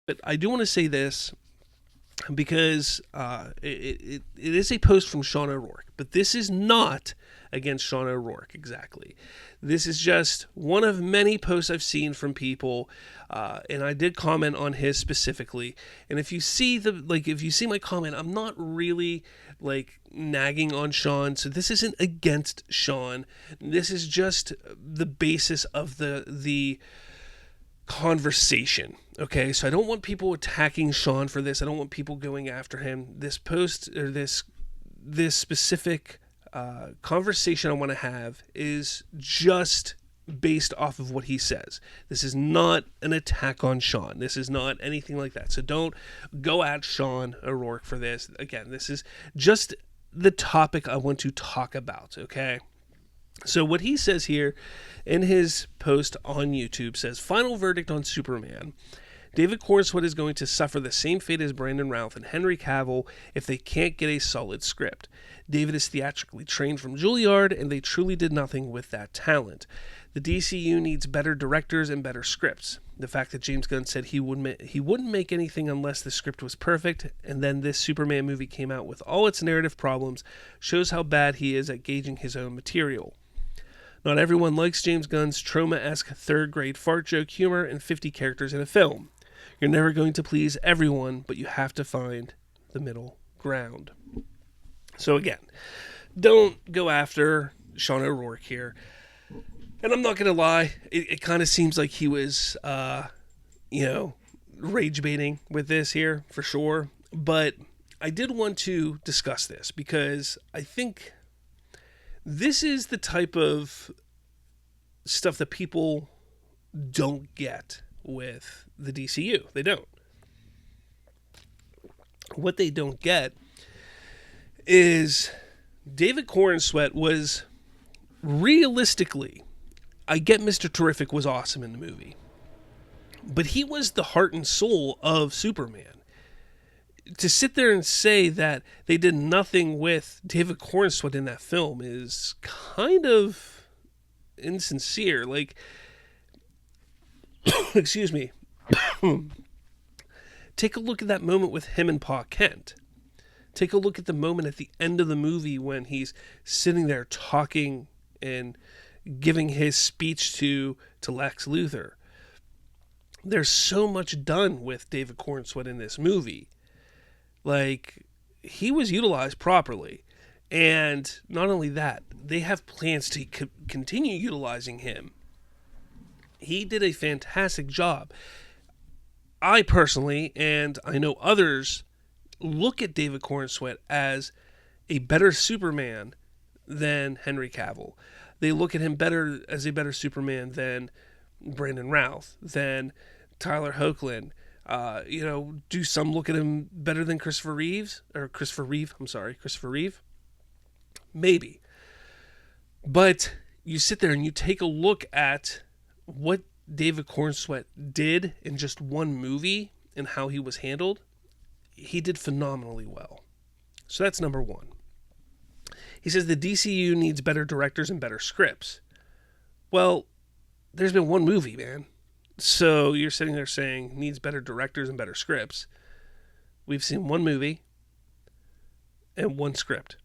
But I do want to say this because it is a post from Sean O'Rourke, but this is not against Sean O'Rourke exactly. This is just one of many posts I've seen from people, and I did comment on his specifically. And if you see if you see my comment, I'm not really like nagging on Sean, so this isn't against Sean. This is just the basis of the conversation. Okay, so I don't want people attacking Sean for this. I don't want people going after him. This post or this specific conversation I want to have is just based off of what he says. This is not an attack on Sean. This is not anything like that. So don't go at Sean O'Rourke for this. Again, this is just the topic I want to talk about. Okay. So what he says here in his post on YouTube says, final verdict on Superman. David Cornswet is going to suffer the same fate as Brandon Routh and Henry Cavill if they can't get a solid script. David is theatrically trained from Juilliard, and they truly did nothing with that talent. The DCU needs better directors and better scripts. The fact that James Gunn said he wouldn't make anything unless the script was perfect, and then this Superman movie came out with all its narrative problems, shows how bad he is at gauging his own material. Not everyone likes James Gunn's trauma-esque third-grade fart joke humor and 50 characters in a film. You're never going to please everyone, but you have to find the middle ground. So again, don't go after Sean O'Rourke here. And I'm not going to lie, it kind of seems like he was, rage baiting with this here, for sure. But I did want to discuss this because I think this is the type of stuff that people don't get with the DCU. They don't. What they don't get is David Cornswet was realistically, I get Mr. Terrific was awesome in the movie, but he was the heart and soul of Superman. To sit there and say that they did nothing with David Cornswet in that film is kind of insincere. Like, excuse me. Take a look at that moment with him and Pa Kent. Take a look at the moment at the end of the movie when he's sitting there talking and giving his speech to Lex Luthor. There's so much done with David Cornswet in this movie. Like, he was utilized properly. And not only that, they have plans to continue utilizing him. He did a fantastic job. I personally, and I know others, look at David Cornswet as a better Superman than Henry Cavill. They look at him as a better Superman than Brandon Routh, than Tyler Hoechlin. Do some look at him better than Christopher Reeve? Maybe. But you sit there and you take a look at what David Cornswet did in just one movie and how he was handled. He did phenomenally well. So that's number one. He says the DCU needs better directors and better scripts. Well, there's been one movie, man. So you're sitting there saying needs better directors and better scripts. We've seen one movie and one script.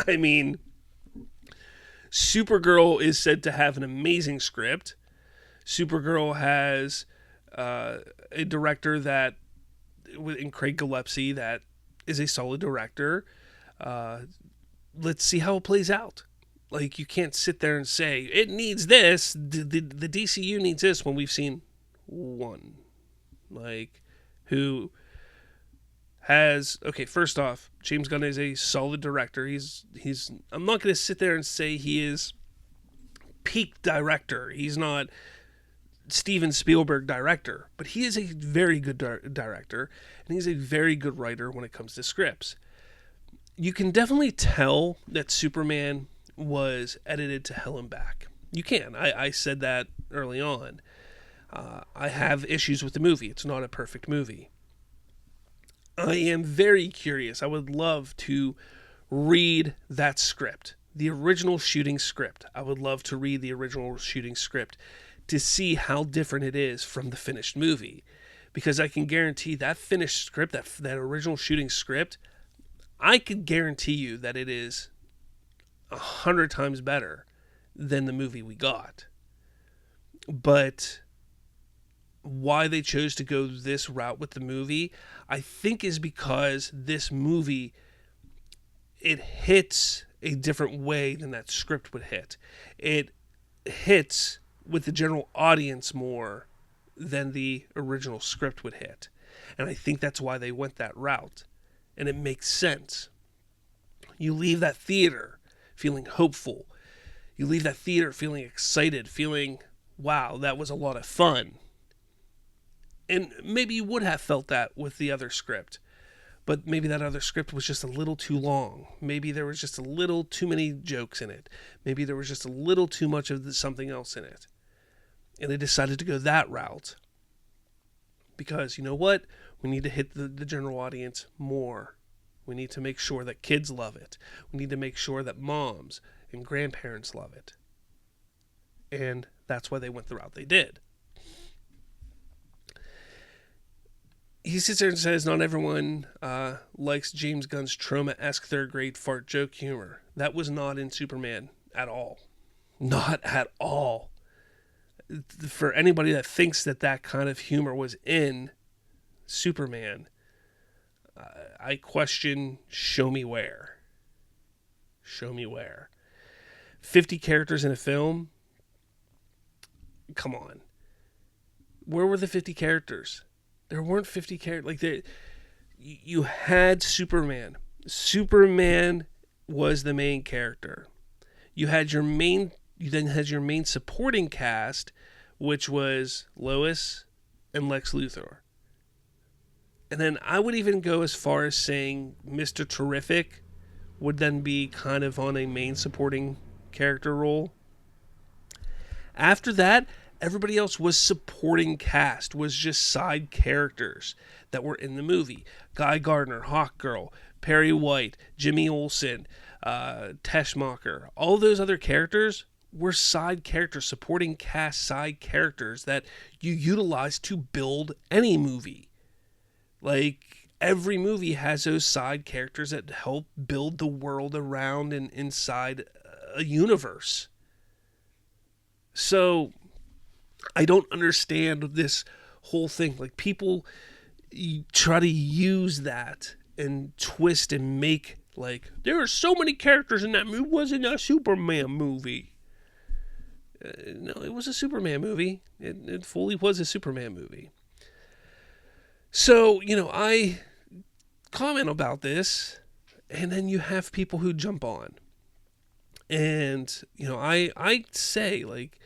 I mean, Supergirl is said to have an amazing script. Supergirl has a director in Craig Gillespie that is a solid director. Let's see how it plays out. Like, you can't sit there and say, it needs this, the DCU needs this, when we've seen one. Like, who has... Okay, first off, James Gunn is a solid director. He's I'm not going to sit there and say he is peak director. He's not Steven Spielberg director, but he is a very good director, and he's a very good writer when it comes to scripts. You can definitely tell that Superman was edited to hell and back. You can. I said that early on. I have issues with the movie. It's not a perfect movie. I am very curious. I would love to read that script, the original shooting script. I would love to read the original shooting script. to see how different it is from the finished movie. Because I can guarantee that finished script, that original shooting script, I could guarantee you that it is 100 times better than the movie we got. But why they chose to go this route with the movie, I think, is because this movie, it hits a different way than that script would hit. It hits with the general audience more than the original script would hit. And I think that's why they went that route. And it makes sense. You leave that theater feeling hopeful. You leave that theater feeling excited, feeling, wow, that was a lot of fun. And maybe you would have felt that with the other script. But maybe that other script was just a little too long. Maybe there was just a little too many jokes in it. Maybe there was just a little too much of something else in it. And they decided to go that route. Because, you know what? We need to hit the general audience more. We need to make sure that kids love it. We need to make sure that moms and grandparents love it. And that's why they went the route they did. He sits there and says, not everyone likes James Gunn's trauma-esque third-grade fart joke humor. That was not in Superman at all. Not at all. For anybody that thinks that kind of humor was in Superman, I question, show me where. Show me where. 50 characters in a film? Come on. Where were the 50 characters? There weren't 50 characters. Like, you had Superman. Superman was the main character. You then had your main supporting cast, which was Lois and Lex Luthor. And then I would even go as far as saying Mr. Terrific would then be kind of on a main supporting character role. After that, everybody else was supporting cast, was just side characters that were in the movie. Guy Gardner, Hawkgirl, Perry White, Jimmy Olsen, Teschmacher. All those other characters were side characters, supporting cast side characters that you utilize to build any movie. Like, every movie has those side characters that help build the world around and inside a universe. So, I don't understand this whole thing. Like, people try to use that and twist and make, like, there are so many characters in that movie. It wasn't a Superman movie. No, it was a Superman movie. It fully was a Superman movie. So, I comment about this, and then you have people who jump on. And, I say, like,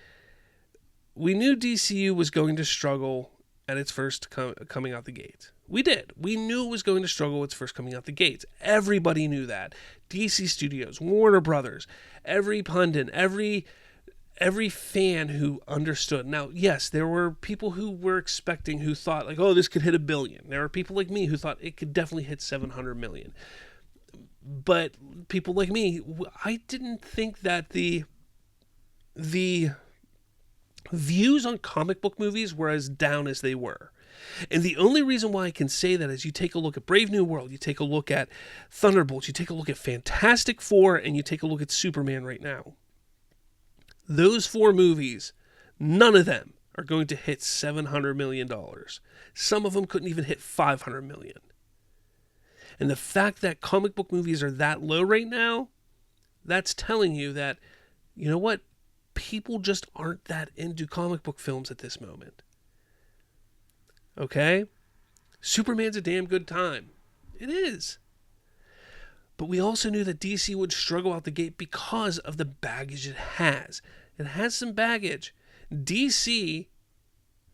we knew DCU was going to struggle at its first coming out the gate. We did. We knew it was going to struggle its first coming out the gates. Everybody knew that. DC Studios, Warner Brothers, every pundit, every fan who understood. Now, yes, there were people who were expecting, who thought, like, oh, this could hit $1 billion. There were people like me who thought it could definitely hit $700 million. But people like me, I didn't think that the views on comic book movies were as down as they were. And the only reason why I can say that is you take a look at Brave New World, you take a look at Thunderbolts, you take a look at Fantastic Four, and you take a look at Superman right now. Those 4 movies, none of them are going to hit $700 million. Some of them couldn't even hit $500 million. And the fact that comic book movies are that low right now, that's telling you that, you know what? People just aren't that into comic book films at this moment. Okay? Superman's a damn good time. It is. But we also knew that DC would struggle out the gate because of the baggage it has. It has some baggage. DC,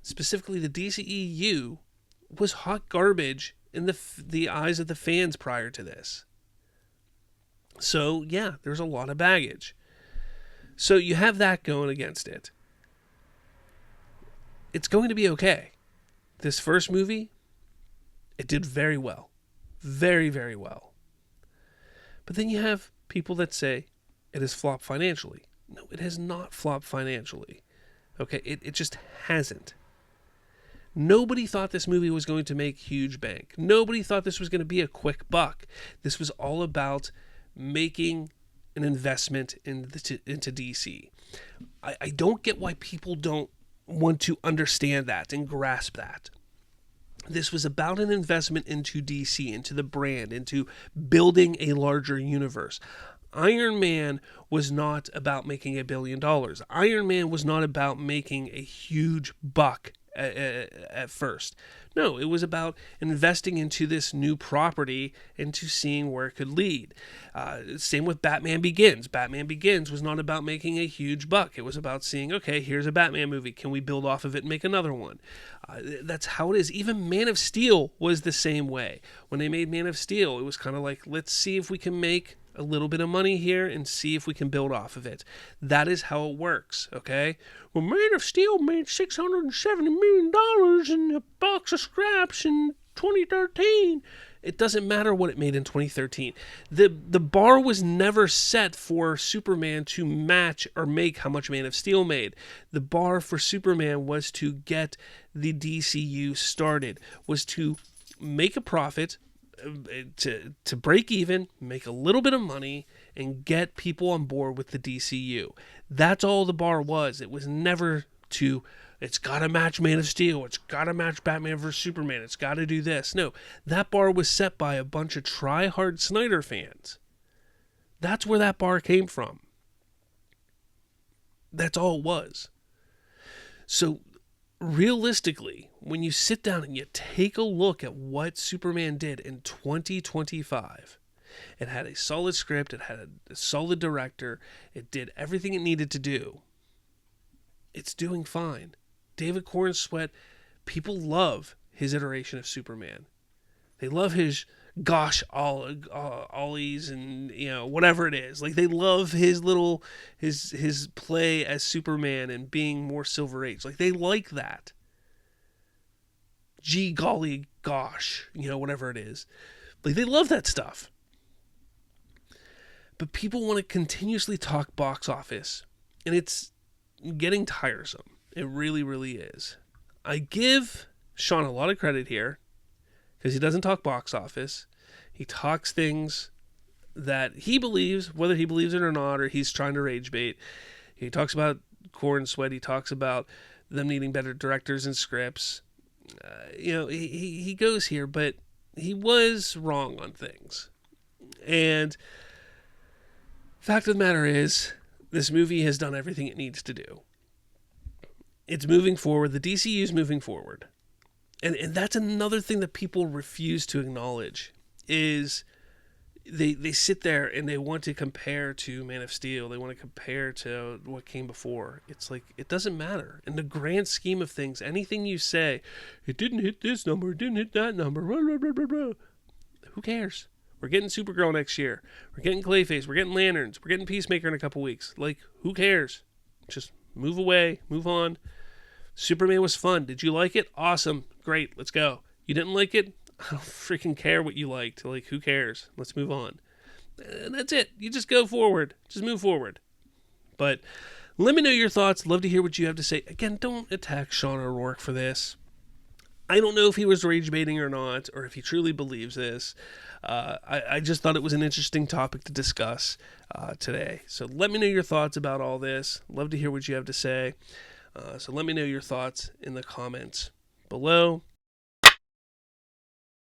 specifically the DCEU, was hot garbage in the eyes of the fans prior to this. So, yeah, there's a lot of baggage. So you have that going against it. It's going to be okay. This first movie, it did very well. Very, very well. But then you have people that say it has flopped financially. No, it has not flopped financially. Okay, it just hasn't. Nobody thought this movie was going to make huge bank. Nobody thought this was going to be a quick buck. This was all about making an investment into DC. I don't get why people don't want to understand that and grasp that. This was about an investment into DC, into the brand, into building a larger universe. Iron Man was not about making $1 billion. Iron Man was not about making a huge buck at first. No, it was about investing into this new property, into seeing where it could lead. Same with Batman Begins. Batman Begins was not about making a huge buck. It was about seeing, okay, here's a Batman movie. Can we build off of it and make another one? That's how it is. Even Man of Steel was the same way. When they made Man of Steel, it was kind of like, let's see if we can make a little bit of money here and see if we can build off of it. That is how it works, okay? Well, Man of Steel made $670 million in a box of scraps in 2013. It doesn't matter what it made in 2013. The bar was never set for Superman to match or make how much Man of Steel made. The bar for Superman was to get the DCU started, was to make a profit, to break even, make a little bit of money, and get people on board with the DCU. That's all the bar was. It was never to, it's got to match Man of Steel, it's got to match Batman vs. Superman, it's got to do this. No, that bar was set by a bunch of try-hard Snyder fans. That's where that bar came from. That's all it was. So realistically, when you sit down and you take a look at what Superman did in 2025, it had a solid script, it had a solid director, it did everything it needed to do. It's doing fine. David Cornsweet, people love his iteration of Superman. They love his gosh ollies and whatever it is. Like, they love his little his play as Superman and being more Silver Age. Like, they like that. Gee golly gosh, whatever it is. Like, they love that stuff. But people want to continuously talk box office, and it's getting tiresome. It really, really is. I give Sean a lot of credit here, because he doesn't talk box office. He talks things that he believes, whether he believes it or not, or he's trying to rage bait. He talks about Cornsweet. He talks about them needing better directors and scripts. He goes here, but he was wrong on things. And fact of the matter is, this movie has done everything it needs to do. It's moving forward. The DCU is moving forward. And that's another thing that people refuse to acknowledge, is they sit there and they want to compare to Man of Steel. They want to compare to what came before. It's like, it doesn't matter. In the grand scheme of things, anything you say, it didn't hit this number, it didn't hit that number, blah, blah, blah, blah, blah. Who cares? We're getting Supergirl next year. We're getting Clayface. We're getting Lanterns. We're getting Peacemaker in a couple weeks. Like, who cares? Just move away. Move on. Superman was fun. Did you like it? Awesome. Great. Let's go. You didn't like it? I don't freaking care what you liked. Like, who cares? Let's move on. And that's it. You just go forward. Just move forward. But let me know your thoughts. Love to hear what you have to say. Again, don't attack Sean O'Rourke for this. I don't know if he was rage baiting or not, or if he truly believes this. I just thought it was an interesting topic to discuss today. So let me know your thoughts about all this. Love to hear what you have to say. So let me know your thoughts in the comments below.